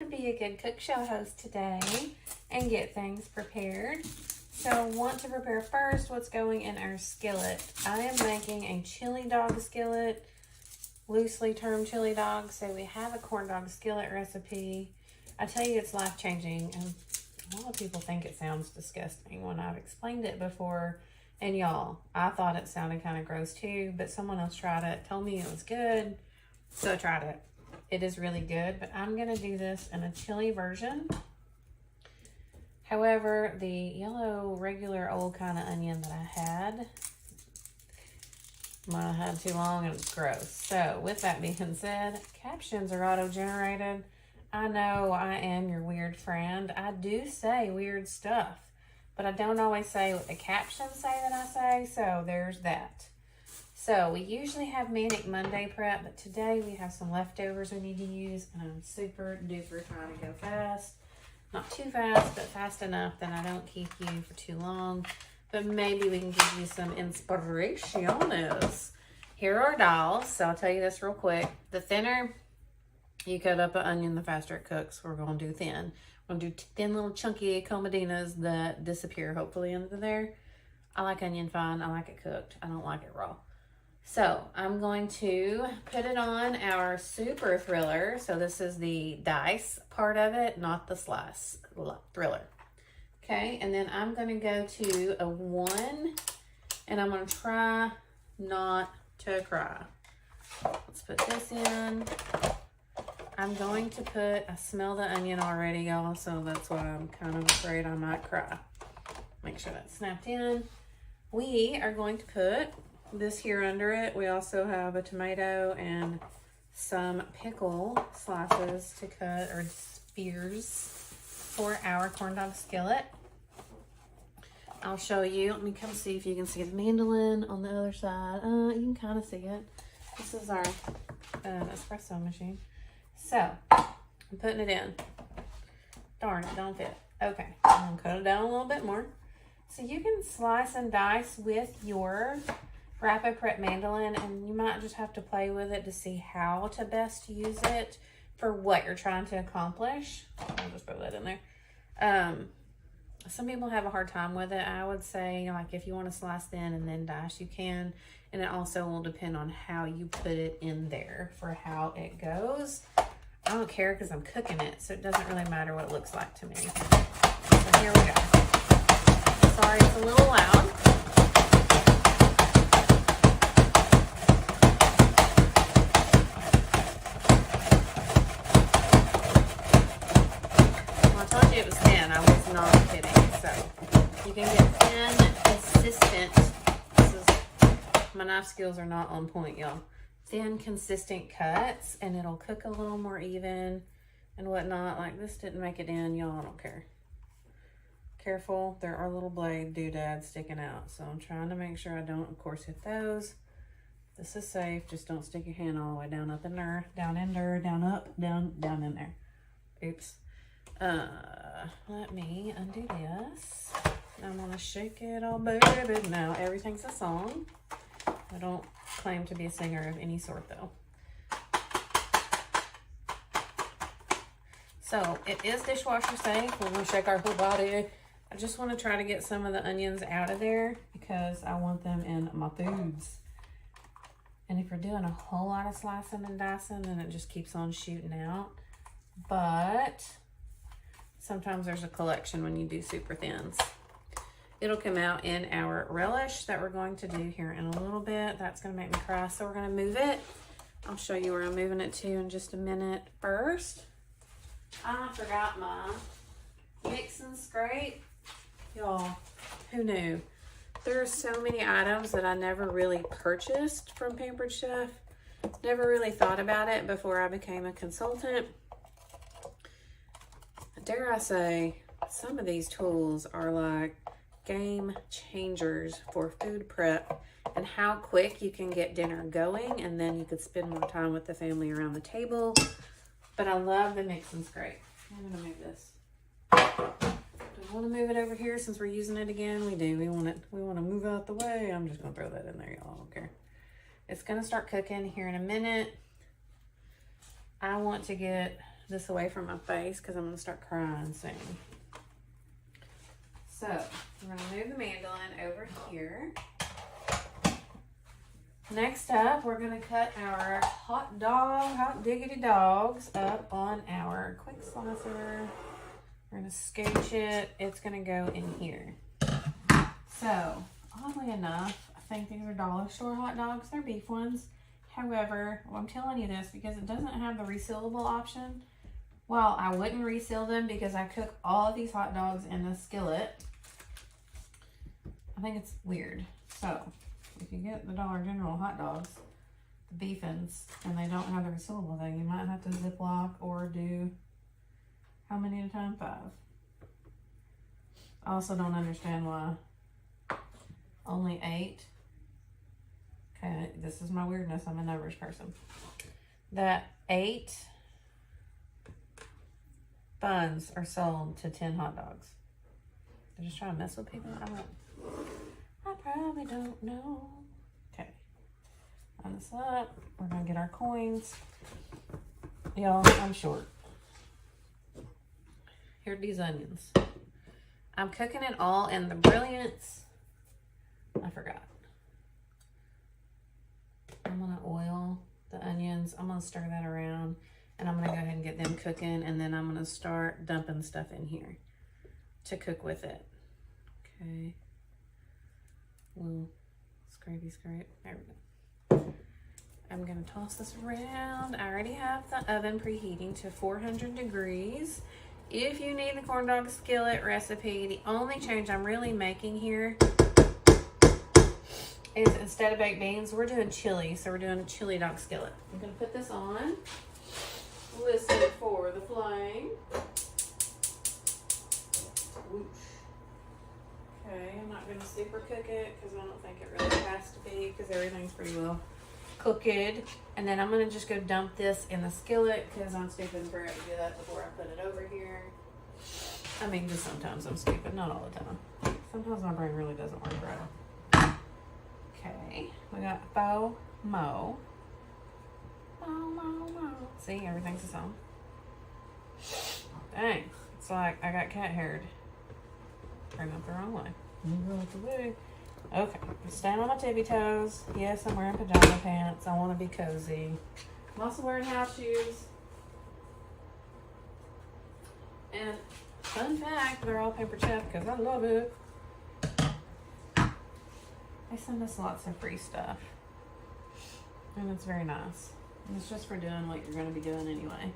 To be a good cook show host today and get things prepared. So want to prepare first what's going in our skillet. I am making a chili dog skillet, loosely termed chili dog. So we have a corn dog skillet recipe. I tell you, it's life-changing, and a lot of people think it sounds disgusting when I've explained it before. And y'all, I thought it sounded kind of gross too, but someone else tried it, told me it was good, so I tried it. It is really good, but I'm going to do this in a chili version. However, the yellow, regular, old kind of onion that I had, might have had too long and it's gross. So, with that being said, captions are auto-generated. I know I am your weird friend. I do say weird stuff, but I don't always say what the captions say that I say, so there's that. So we usually have Manic Monday prep, but today we have some leftovers we need to use, and I'm super duper trying to go fast. Not too fast, but fast enough that I don't keep you for too long. But maybe we can give you some inspiraciones. Here are dolls, so I'll tell you this real quick. The thinner you cut up an onion, the faster it cooks. We're going to do thin. We're going to do thin little chunky comedinas that disappear hopefully into there. I like onion fine. I like it cooked. I don't like it raw. So I'm going to put it on our super thriller. So this is the dice part of it, not the slice thriller. Okay, and then I'm going to go to a 1, and I'm going to try not to cry. Let's put this in. I'm going to I smell the onion already, y'all, so that's why I'm kind of afraid I might cry. Make sure that's snapped in. We are going to put this here under it. We also have a tomato and some pickle slices to cut, or spears, for our corn dog skillet. I'll show you. Let me come see if you can see the mandolin on the other side. You can kind of see it. This is our espresso machine. So I'm putting it in. Darn, it don't fit. Okay, I'm gonna cut it down a little bit more. So you can slice and dice with your rapid prep mandolin, and you might just have to play with it to see how to best use it for what you're trying to accomplish. I'll just throw that in there. Some people have a hard time with it. I would say, like, if you want to slice thin and then dice, you can. And it also will depend on how you put it in there for how it goes. I don't care because I'm cooking it, so it doesn't really matter what it looks like to me. So here we go. Sorry, it's a little loud. Well, I told you it was thin. I was not kidding. So you can get thin, consistent. My knife skills are not on point, y'all. Thin, consistent cuts, and it'll cook a little more even and whatnot. Like, this didn't make it in, y'all. I don't care. Careful, there are little blade doodads sticking out, so I'm trying to make sure I don't, of course, hit those. This is safe. Just don't stick your hand all the way down up in there, down in there, down up, down in there. Oops. Let me undo this. I'm gonna shake it all, baby. Now everything's a song. I don't claim to be a singer of any sort, though. So it is dishwasher safe. We're gonna shake our whole body. I just want to try to get some of the onions out of there because I want them in my foods. And if you're doing a whole lot of slicing and dicing, then it just keeps on shooting out. But sometimes there's a collection when you do super thins. It'll come out in our relish that we're going to do here in a little bit. That's going to make me cry, so we're going to move it. I'll show you where I'm moving it to in just a minute. First, I forgot my mix and scrape. Y'all, who knew? There are so many items that I never really purchased from Pampered Chef. Never really thought about it before I became a consultant. Dare I say, some of these tools are like game changers for food prep and how quick you can get dinner going, and then you could spend more time with the family around the table. But I love the mix and scrape. I'm gonna move this. Do we want to move it over here since we're using it again? We do. We want to move out the way. I'm just gonna throw that in there, y'all. I don't care. It's gonna start cooking here in a minute. I want to get this away from my face because I'm going to start crying soon. So, we're going to move the mandolin over here. Next up, we're going to cut our hot diggity dogs up on our quick slicer. We're going to scooch it. It's going to go in here. So, oddly enough, I think these are dollar store hot dogs. They're beef ones. However, I'm telling you this because it doesn't have the resealable option. Well, I wouldn't reseal them because I cook all of these hot dogs in a skillet. I think it's weird. So, if you get the Dollar General hot dogs, the beefins, and they don't have the resealable thing, you might have to Ziploc or do, how many at a time? 5. I also don't understand why only 8. Okay, this is my weirdness. I'm a numbers person. That 8 buns are sold to 10 hot dogs. They're just trying to mess with people. I probably don't know. Okay. Line this up. We're going to get our coins. Y'all, I'm short. Here are these onions. I'm cooking it all in the Brilliance. I forgot. I'm going to oil the onions. I'm going to stir that around. And I'm going to go ahead and get them cooking. And then I'm going to start dumping stuff in here to cook with it. Okay. Little scrapey scrape. There we go. I'm going to toss this around. I already have the oven preheating to 400 degrees. If you need the corn dog skillet recipe, the only change I'm really making here is instead of baked beans, we're doing chili. So we're doing a chili dog skillet. I'm going to put this on. Listen for the flame. Whoosh. Okay, I'm not going to super cook it because I don't think it really has to be because everything's pretty well cooked. And then I'm going to just go dump this in the skillet because I'm stupid and forgot to do that before I put it over here. I mean, just sometimes I'm stupid, not all the time. Sometimes my brain really doesn't work right. Okay, we got faux mo. See, everything's the same. Dang, it's like I got cat haired. Bring up the wrong way. Okay, stand on my tippy toes. Yes, I'm wearing pajama pants. I want to be cozy. I'm also wearing house shoes. And fun fact, they're all paper chef because I love it. They send us lots of free stuff. And it's very nice. And it's just for doing what you're going to be doing anyway.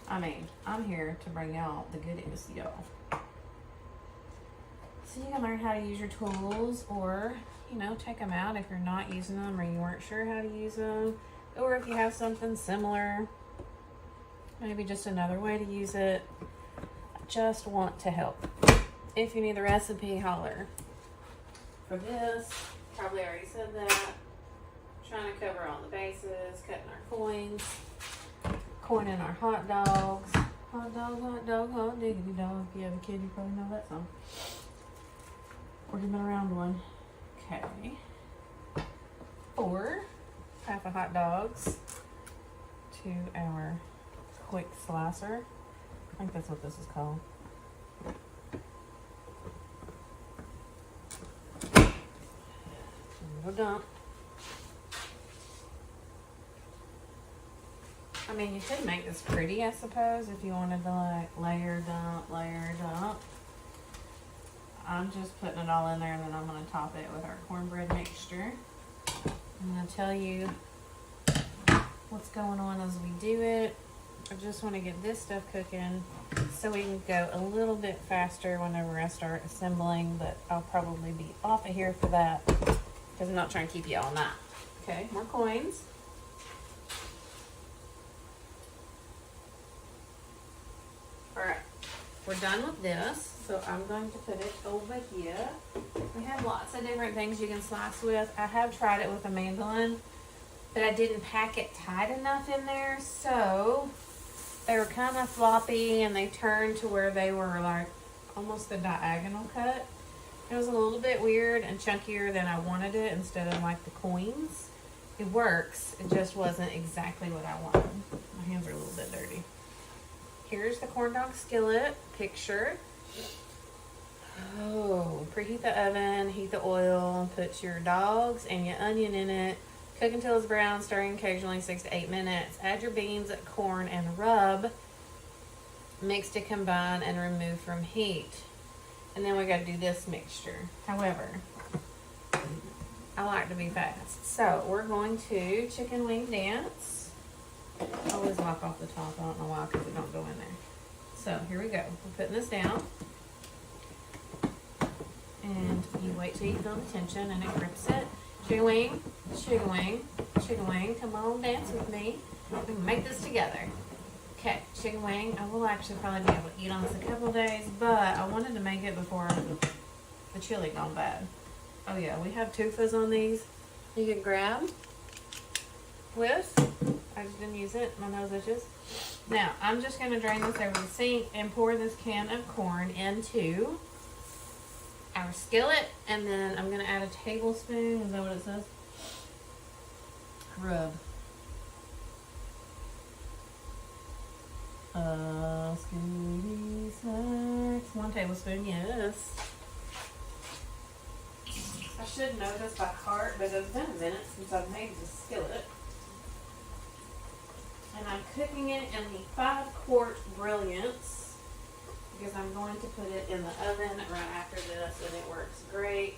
I mean, I'm here to bring y'all the goodies, y'all. So you can learn how to use your tools or, you know, take them out if you're not using them or you weren't sure how to use them. Or if you have something similar, maybe just another way to use it. I just want to help. If you need the recipe, holler. For this, probably already said that. Trying to cover all the bases, cutting our coins, coining our hot dogs. Hot dog, hot diggity dog. If you have a kid, you probably know that song. Or you've been around one. Okay. 4 half a hot dogs to our quick slicer. I think that's what this is called. We'll dump. I mean, you could make this pretty, I suppose, if you wanted to like layer dump. I'm just putting it all in there and then I'm going to top it with our cornbread mixture. I'm going to tell you what's going on as we do it. I just want to get this stuff cooking so we can go a little bit faster whenever I start assembling, but I'll probably be off of here for that because I'm not trying to keep you all night. Okay, more coins. Alright, we're done with this, so I'm going to put it over here. We have lots of different things you can slice with. I have tried it with a mandolin, but I didn't pack it tight enough in there, so they were kind of floppy and they turned to where they were like almost a diagonal cut. It was a little bit weird and chunkier than I wanted it instead of like the coins. It works, it just wasn't exactly what I wanted. My hands are a little bit dirty. here's the corn dog skillet picture. Oh, preheat the oven, heat the oil, put your dogs and your onion in it. Cook until it's brown, stirring occasionally 6 to 8 minutes. Add your beans, corn, and rub. Mix to combine and remove from heat. And then we got to do this mixture. However, I like to be fast. So we're going to chicken wing dance. I always wipe off the top. I don't know why, because it don't go in there. So here we go. We're putting this down. And you wait till you feel the tension and it grips it. Chicken wing, chicken wing, chicken wing. Come on, dance with me. We can make this together. Okay, chicken wing. I will actually probably be able to eat on this a couple days, but I wanted to make it before the chili gone bad. Oh yeah, we have tufas on these. You can grab with. I just didn't use it. My nose itches. Now, I'm just going to drain this over the sink and pour this can of corn into our skillet, and then I'm going to add a tablespoon. Is that what it says? Rub. Scooby snacks. 1 tablespoon, yes. I should know this by heart, but it's been a minute since I've made the skillet. And I'm cooking it in the 5-quart brilliance because I'm going to put it in the oven right after this, and it works great.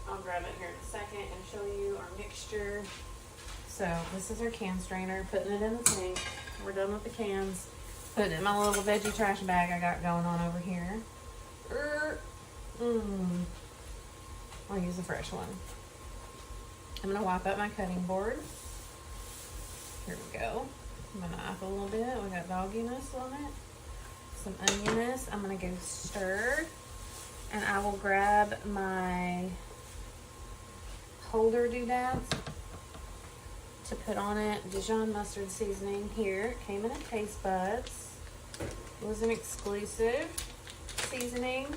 I'll grab it here in a second and show you our mixture. So this is our can strainer, putting it in the sink. We're done with the cans. Putting it in my little veggie trash bag I got going on over here. I'll use a fresh one. I'm going to wipe up my cutting board. Here we go. I'm going to knife a little bit. We got dogginess on it. Some onioness. I'm going to go stir. And I will grab my holder doodads to put on it. Dijon mustard seasoning here. It came in a Taste Buds. It was an exclusive seasoning.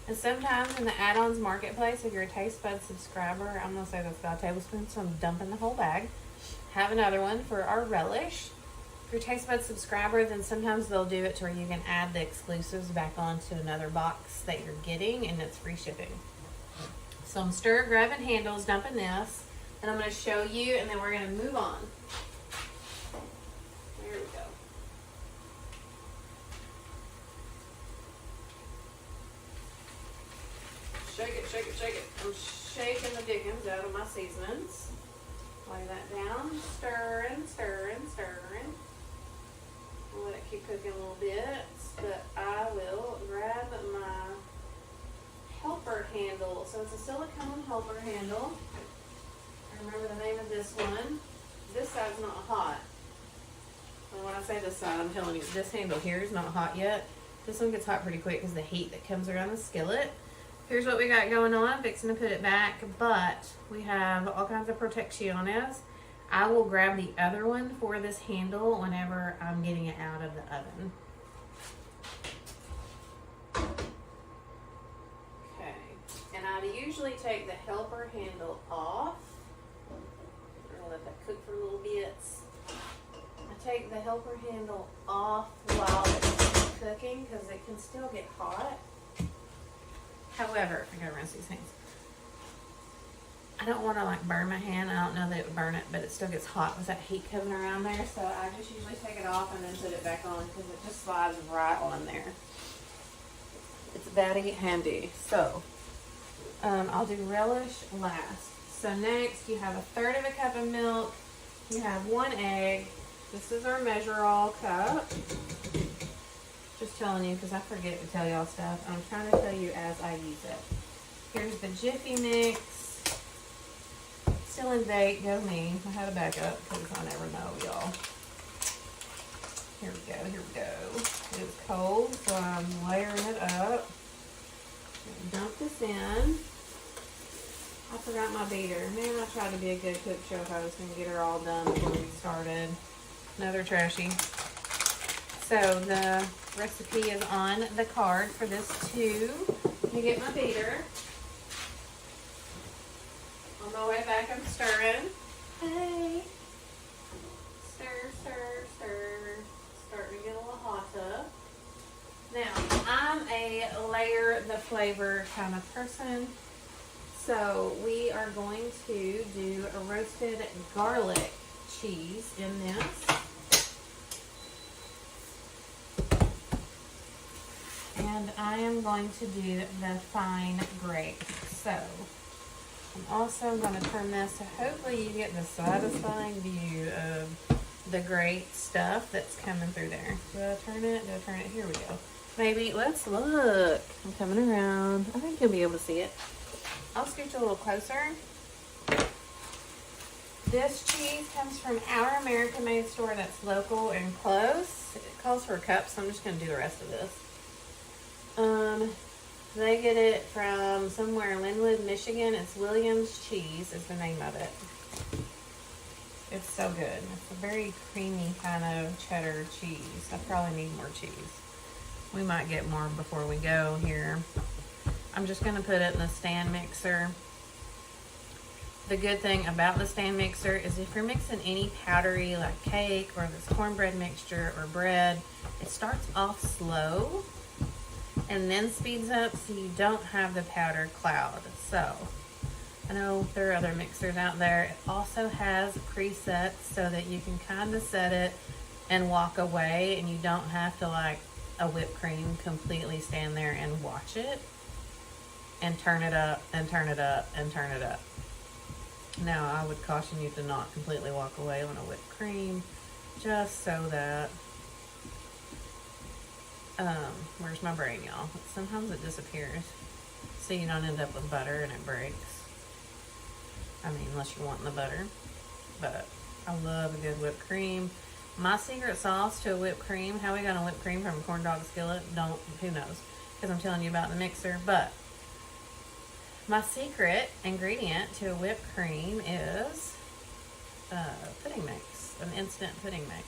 And sometimes in the add-ons marketplace, if you're a Taste Buds subscriber, I'm going to say that's about a tablespoon, so I'm dumping the whole bag. Have another one for our relish. If you're a Taste Buds subscriber, then sometimes they'll do it to where you can add the exclusives back onto another box that you're getting, and it's free shipping. So I'm stir, grabbing handles, dumping this, and I'm going to show you, and then we're going to move on. There we go. Shake it, shake it, shake it. I'm shaking the dickens out of my seasonings. Lay that down, stirring, stirring, stirring. I'll let it keep cooking a little bit, but I will grab my helper handle. So it's a silicone helper handle. I remember the name of this one. This side's not hot. And when I say this side, I'm telling you, this handle here is not hot yet. This one gets hot pretty quick because the heat that comes around the skillet. Here's what we got going on. I'm fixing to put it back, but we have all kinds of protecciones. I will grab the other one for this handle whenever I'm getting it out of the oven. Okay, and I usually take the helper handle off. I'll let that cook for little bits. I take the helper handle off while it's cooking because it can still get hot. However, I gotta rinse these things. I don't want to like burn my hand. I don't know that it would burn it, but it still gets hot with that heat coming around there. So I just usually take it off and then put it back on because it just slides right on there. It's very handy. So I'll do relish last. So next you have 1/3 of a cup of milk. You have 1 egg. This is our measure all cup. Just telling you because I forget to tell y'all stuff. I'm trying to tell you as I use it. Here's the Jiffy mix. Still in date, go me. I had to back up because I never know, y'all. Here we go, here we go. It's cold, so I'm layering it up. Dump this in. I forgot my beater. Man, I tried to be a good cook show if I was going to get her all done before we started. Another trashy. So the recipe is on the card for this too. Let me get my beater. On my way back, I'm stirring. Hey. Stir, stir, stir. Starting to a layer the flavor kind of person. So we are going to do a roasted garlic cheese in this. And I am going to do the fine grape. So I'm also going to turn this so hopefully you get the satisfying view of the great stuff that's coming through there. Do I turn it? Do I turn it? Here we go. Maybe, let's look. I'm coming around. I think you'll be able to see it. I'll scooch a little closer. This cheese comes from our American Made store that's local and close. It calls for a cup, so I'm just going to do the rest of this. They get it from somewhere in Linwood, Michigan. It's Williams Cheese is the name of it. It's so good. It's a very creamy kind of cheddar cheese. I probably need more cheese. We might get more before we go here. I'm just going to put it in the stand mixer. The good thing about the stand mixer is if you're mixing any powdery like cake or this cornbread mixture or bread, it starts off slow and then speeds up so you don't have the powder cloud. So I know there are other mixers out there. It also has presets so that you can kind of set it and walk away and you don't have to like a whipped cream completely stand there and watch it and turn it up and turn it up and turn it up. Now I would caution you to not completely walk away on a whipped cream just so that where's my brain, y'all? Sometimes it disappears so you don't end up with butter and it breaks. I mean, unless you're wanting the butter. But I love a good whipped cream. My secret sauce to a whipped cream, how we got a whipped cream from a corn dog skillet, who knows? Because I'm telling you about the mixer. But my secret ingredient to a whipped cream is pudding mix, an instant pudding mix.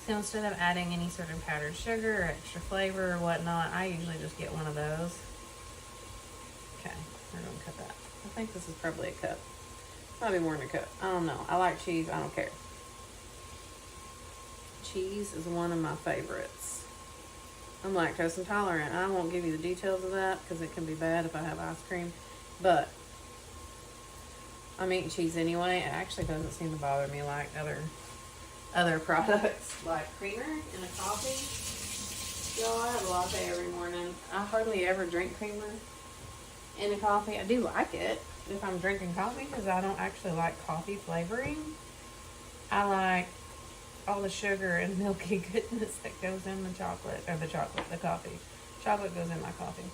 So instead of adding any sort of powdered sugar or extra flavor or whatnot, I usually just get one of those. Okay, we're going to cut that. I think this is probably a cup. Probably more than a cup. I don't know. I like cheese. I don't care. Cheese is one of my favorites. I'm lactose intolerant. I won't give you the details of that because it can be bad if I have ice cream. But I'm eating cheese anyway. It actually doesn't seem to bother me like other products like creamer in a coffee. Y'all, I have a latte every morning. I hardly ever drink creamer in a coffee. I do like it if I'm drinking coffee because I don't actually like coffee flavoring. I like all the sugar and milky goodness that goes in the chocolate, or the coffee. Chocolate goes in my coffee.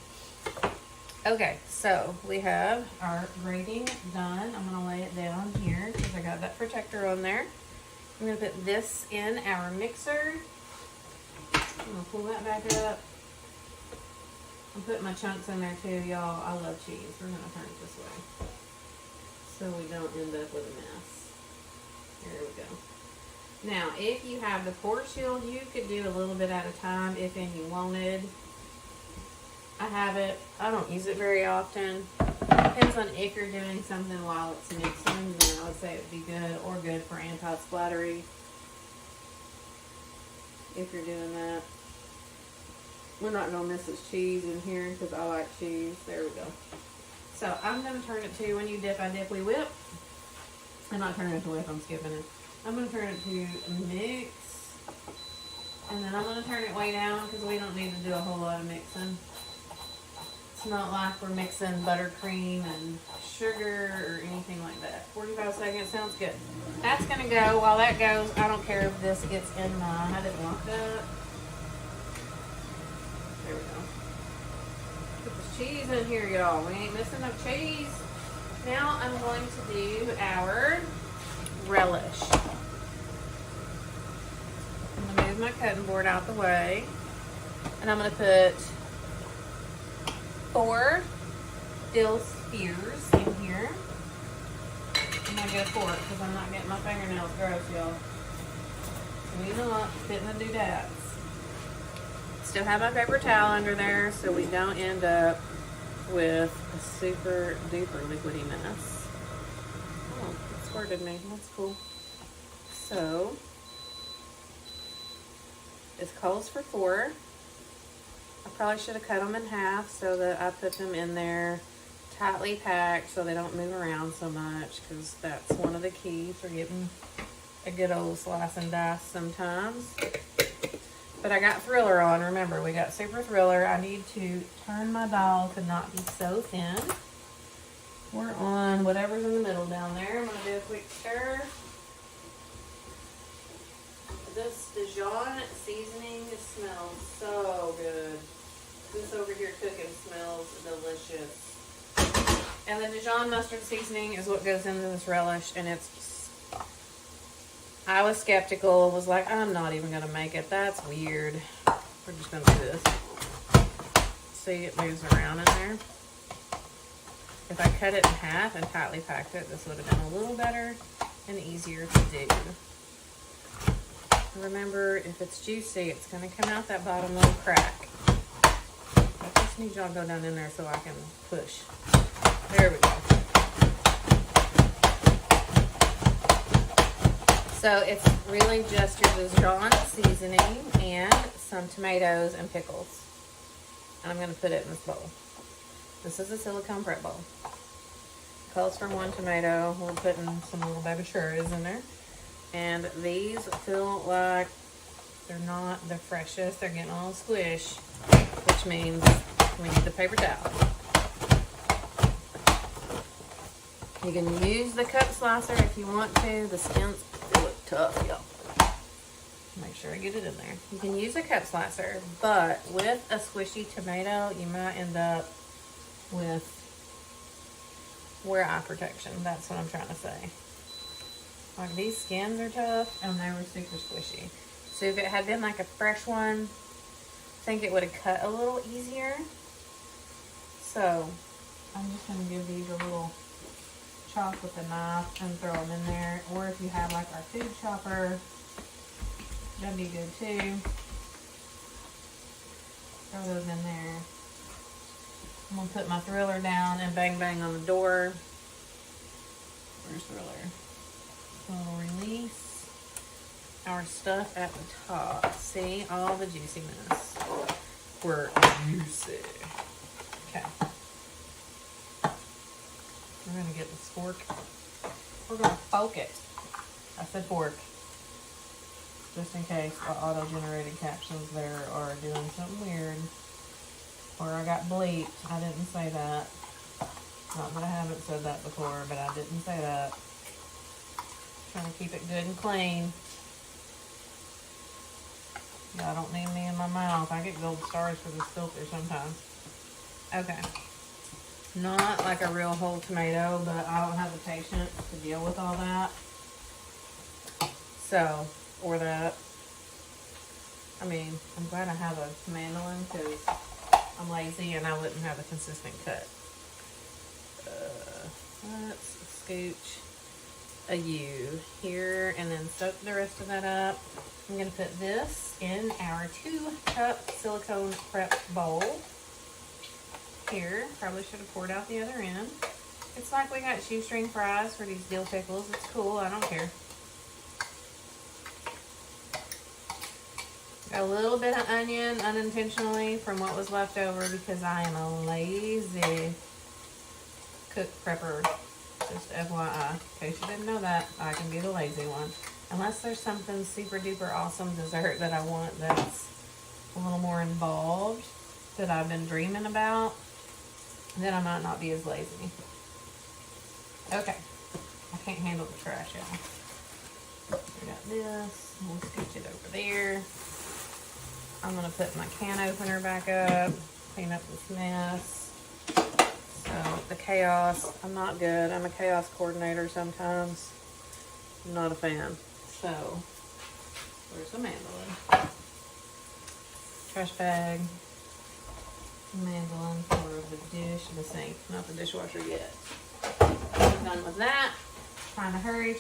Okay, so we have our grating done. I'm going to lay it down here because I got that protector on there. I'm going to put this in our mixer. I'm going to pull that back up. I'm putting my chunks in there too, y'all. I love cheese. We're going to turn it this way so we don't end up with a mess. There we go. Now, if you have the port shield, you could do a little bit at a time if and you wanted. I have it. I don't use it very often. Depends on if you're doing something while it's mixing, then I would say it would be good or good for anti-splattery. If you're doing that. We're not going to miss this cheese in here because I like cheese. There we go. So I'm going to turn it to, when you dip, I dip, we whip. I'm not turning it to whip, I'm skipping it. I'm going to turn it to mix. And then I'm going to turn it way down because we don't need to do a whole lot of mixing. It's not like we're mixing buttercream and sugar or anything like that. 45 seconds sounds good. That's going to go. While that goes, I don't care if this gets in my, I didn't want that. There we go. Put this cheese in here, y'all. We ain't missing no cheese. Now I'm going to do our relish. I'm going to move my cutting board out the way. And I'm going to put 4 dill spears in here. I'm going to get a fork because I'm not getting my fingernails gross, y'all. We not fitting the doodads. Still have my paper towel under there so we don't end up with a super duper liquidy mess. Oh, it squirted me. That's cool. So, this calls for 4. I probably should have cut them in half so that I put them in there tightly packed so they don't move around so much, because that's one of the keys for getting a good old slice and dice sometimes. But I got Thriller on. Remember, we got Super Thriller. I need to turn my dial to not be so thin. We're on whatever's in the middle down there. I'm going to do a quick stir. This Dijon seasoning smells so good. This over here cooking smells delicious. And the Dijon mustard seasoning is what goes into this relish, and it's, I was skeptical, was like, I'm not even gonna make it. That's weird. We're just gonna do this. See, it moves around in there. If I cut it in half and tightly packed it, this would have been a little better and easier to do. Remember, if it's juicy, it's gonna come out that bottom little crack. I just need y'all to go down in there so I can push. There we go. So it's really just your Dijon seasoning and some tomatoes and pickles. And I'm going to put it in this bowl. This is a silicone prep bowl. Calls for 1 tomato. We're putting some little baby cherries in there. And these feel like they're not the freshest. They're getting a little squish, which means we need the paper towel. You can use the cup slicer if you want to. The skins look tough, y'all. Make sure I get it in there. You can use a cup slicer, but with a squishy tomato, you might end up with wear eye protection. That's what I'm trying to say. Like, these skins are tough and they were super squishy. So if it had been like a fresh one, I think it would have cut a little easier. So I'm just going to give these a little chop with a knife and throw them in there. Or if you have like our food chopper, that'd be good too. Throw those in there. I'm going to put my Thriller down and bang bang on the door. Where's Thriller? We'll release our stuff at the top. See all the juiciness. We're juicy. Okay. We're going to get this fork. We're going to fork it. I said fork. Just in case the auto-generated captions there are doing something weird. Or I got bleeped. I didn't say that. Not that I haven't said that before, but I didn't say that. Trying to keep it good and clean. Y'all don't need me in my mouth. I get gold stars for this filter sometimes. Okay. Not like a real whole tomato, but I don't have the patience to deal with all that. So, or that. I mean, I'm glad I have a mandolin because I'm lazy and I wouldn't have a consistent cut. Let's scooch a U here and then soak the rest of that up. I'm going to put this in our 2-cup silicone prep bowl. Here, probably should have poured out the other end. It's like we got shoestring fries for these dill pickles. It's cool, I don't care. Got a little bit of onion unintentionally from what was left over because I am a lazy cook prepper. Just FYI, in case you didn't know that, I can be the lazy one. Unless there's something super duper awesome dessert that I want that's a little more involved that I've been dreaming about, then I might not be as lazy. Okay, I can't handle the trash, y'all. We got this, we'll scooch it over there. I'm gonna put my can opener back up, clean up this mess. So the chaos, I'm not good. I'm a chaos coordinator sometimes. I'm not a fan. So, where's the mandolin? Trash bag. Mandolin for the sink, not the dishwasher yet. I'm done with that. Trying to hurry.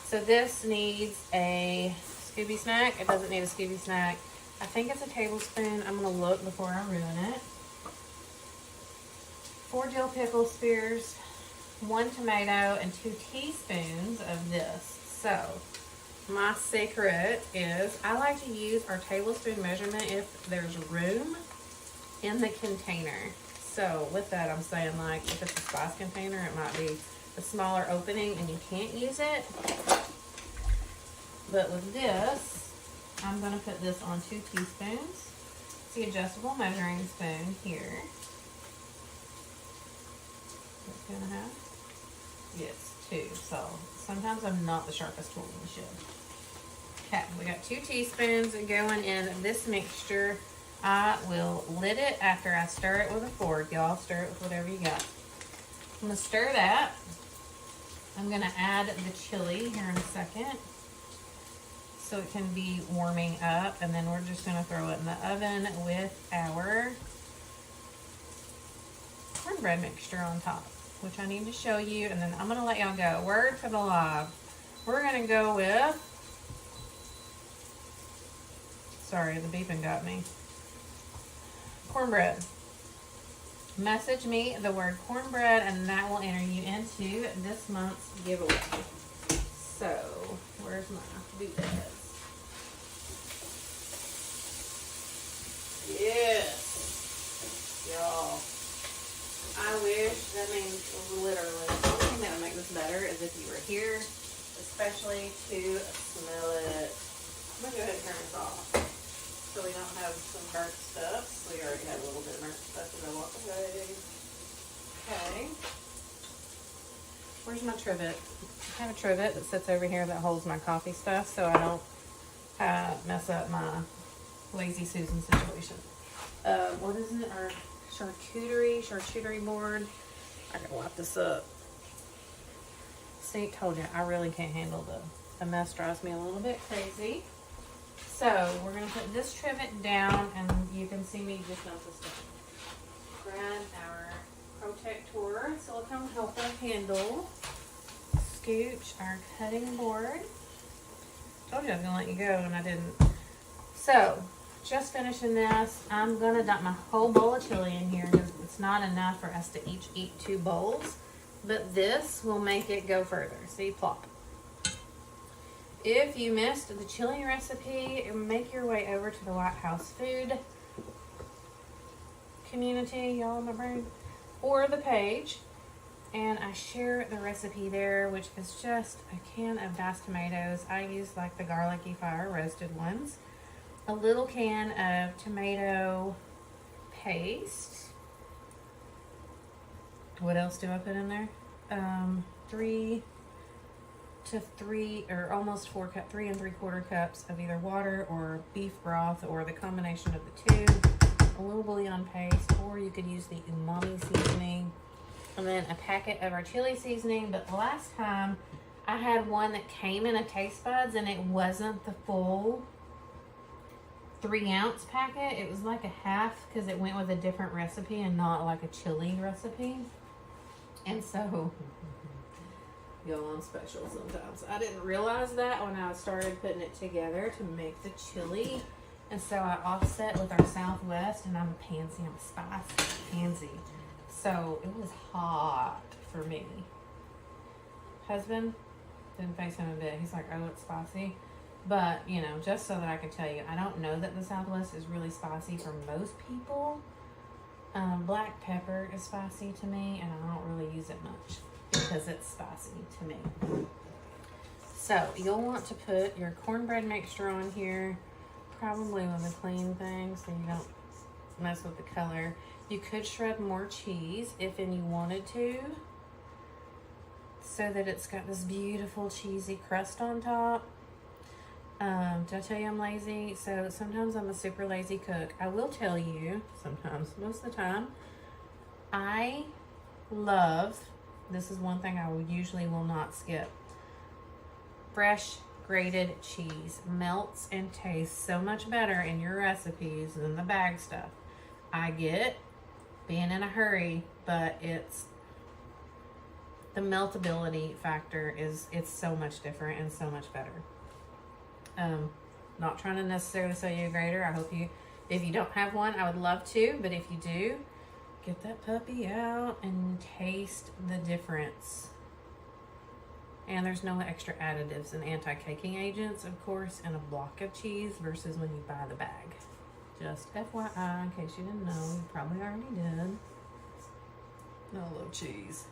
So this needs a Scooby snack. It doesn't need a Scooby snack. I think it's a tablespoon. I'm going to look before I ruin it. 4 dill pickle spears, 1 tomato, and 2 teaspoons of this. So My secret is I like to use our tablespoon measurement if there's room in the container. So with that, I'm saying, like, if it's a spice container, it might be a smaller opening and you can't use it. But with this, I'm going to put this on 2 teaspoons. It's the adjustable measuring spoon here. It's going to have, yes, 2. So sometimes I'm not the sharpest tool in the shed. Okay, we got 2 teaspoons going in this mixture. I will lid it after I stir it with a fork. Y'all stir it with whatever you got. I'm going to stir that. I'm going to add the chili here in a second so it can be warming up, and then we're just going to throw it in the oven with our cornbread mixture on top, which I need to show you, and then I'm going to let y'all go. Word for the live. We're going to go with, sorry, the beeping got me, cornbread. Message me the word cornbread, and that will enter you into this month's giveaway. So, where's my doodads? Yes, y'all. I wish, that means literally, the only thing that would make this better is if you were here, especially to smell it. I'm gonna go ahead and turn this off so we don't have some burnt stuff. We already have a little bit of burnt stuff to go away. Okay. Where's my trivet? I have a trivet that sits over here that holds my coffee stuff so I don't mess up my Lazy Susan situation. What is it? Our charcuterie board. I gotta wipe this up. See, told you, I really can't handle the mess. Drives me a little bit crazy. So we're gonna put this trivet down, and you can see me just dump this down. Grab our Protector silicone helper handle. Scooch our cutting board. Told you I was gonna let you go, and I didn't. So, just finishing this. I'm gonna dump my whole bowl of chili in here because it's not enough for us to each eat 2 bowls. But this will make it go further. See, plop. If you missed the chili recipe, make your way over to the White House Food community, y'all in my brain, or the page, and I share the recipe there, which is just a can of diced tomatoes. I use like the garlicky fire roasted ones, a little can of tomato paste. What else do I put in there? 3 and 3/4 cups of either water or beef broth, or the combination of the 2. A little bouillon paste, or you could use the umami seasoning, and then a packet of our chili seasoning. But last time I had one that came in a taste buds, and it wasn't the full 3-ounce packet. It was like a half because it went with a different recipe and not like a chili recipe. And so go on special sometimes. I didn't realize that when I started putting it together to make the chili. And so I offset with our Southwest, and I'm a pansy. I'm a spicy pansy. So it was hot for me. Husband didn't face him a bit. He's like, oh, it's spicy. But, you know, just so that I can tell you, I don't know that the Southwest is really spicy for most people. Black pepper is spicy to me, and I don't really use it much because it's spicy to me. So you'll want to put your cornbread mixture on here, probably with a clean thing so you don't mess with the color. You could shred more cheese if and you wanted to, so that it's got this beautiful cheesy crust on top. Did I tell you I'm lazy? So sometimes I'm a super lazy cook. I will tell you, sometimes, most of the time, I love, this is one thing I usually will not skip, fresh grated cheese. Melts and tastes so much better in your recipes than the bag stuff. I get being in a hurry, but it's the meltability factor it's so much different and so much better. Not trying to necessarily sell you a grater. I hope you, if you don't have one, I would love to, but if you do, get that puppy out and taste the difference. And there's no extra additives and anti-caking agents, of course, in a block of cheese versus when you buy the bag. Just FYI, in case you didn't know, you probably already did. I love cheese.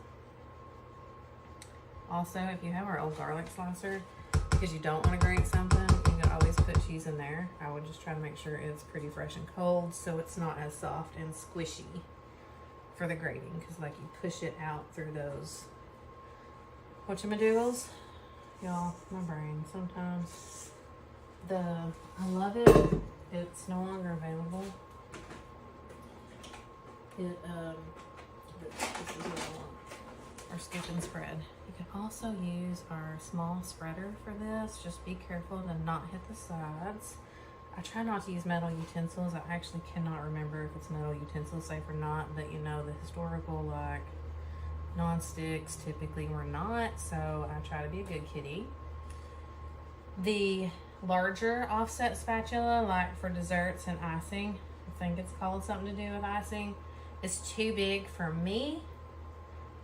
Also, if you have our old garlic slicer, because you don't want to grate something, you can always put cheese in there. I would just try to make sure it's pretty fresh and cold so it's not as soft and squishy for the grating, because like you push it out through those whatchamadoodles. Y'all, my brain sometimes. I love it. It's no longer available. This is what I want. Our skip and spread. You can also use our small spreader for this. Just be careful to not hit the sides. I try not to use metal utensils. I actually cannot remember if it's metal utensils safe or not, but you know, the historical like non-sticks typically were not, so I try to be a good kitty. The larger offset spatula, like for desserts and icing, I think it's called something to do with icing, is too big for me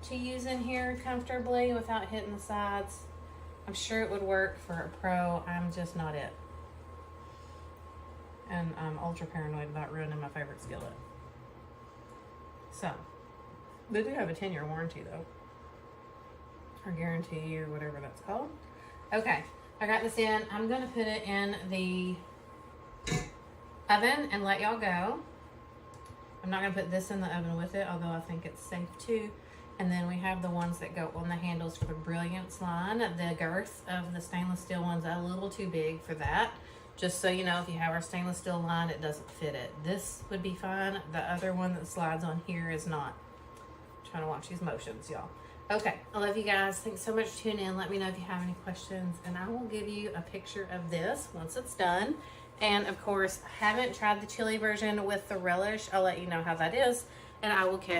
to use in here comfortably without hitting the sides. I'm sure it would work for a pro. I'm just not it. And I'm ultra paranoid about ruining my favorite skillet. So, they do have a 10-year warranty though. Or guarantee, or whatever that's called. Okay, I got this in. I'm gonna put it in the oven and let y'all go. I'm not gonna put this in the oven with it, although I think it's safe too. And then we have the ones that go on the handles for the Brilliance line. The girth of the stainless steel one's a little too big for that. Just so you know, if you have our stainless steel line, it doesn't fit it. This would be fine. The other one that slides on here is not. I'm trying to watch these motions, y'all. Okay, I love you guys. Thanks so much for tuning in. Let me know if you have any questions, and I will give you a picture of this once it's done. And of course, I haven't tried the chili version with the relish. I'll let you know how that is, and I will catch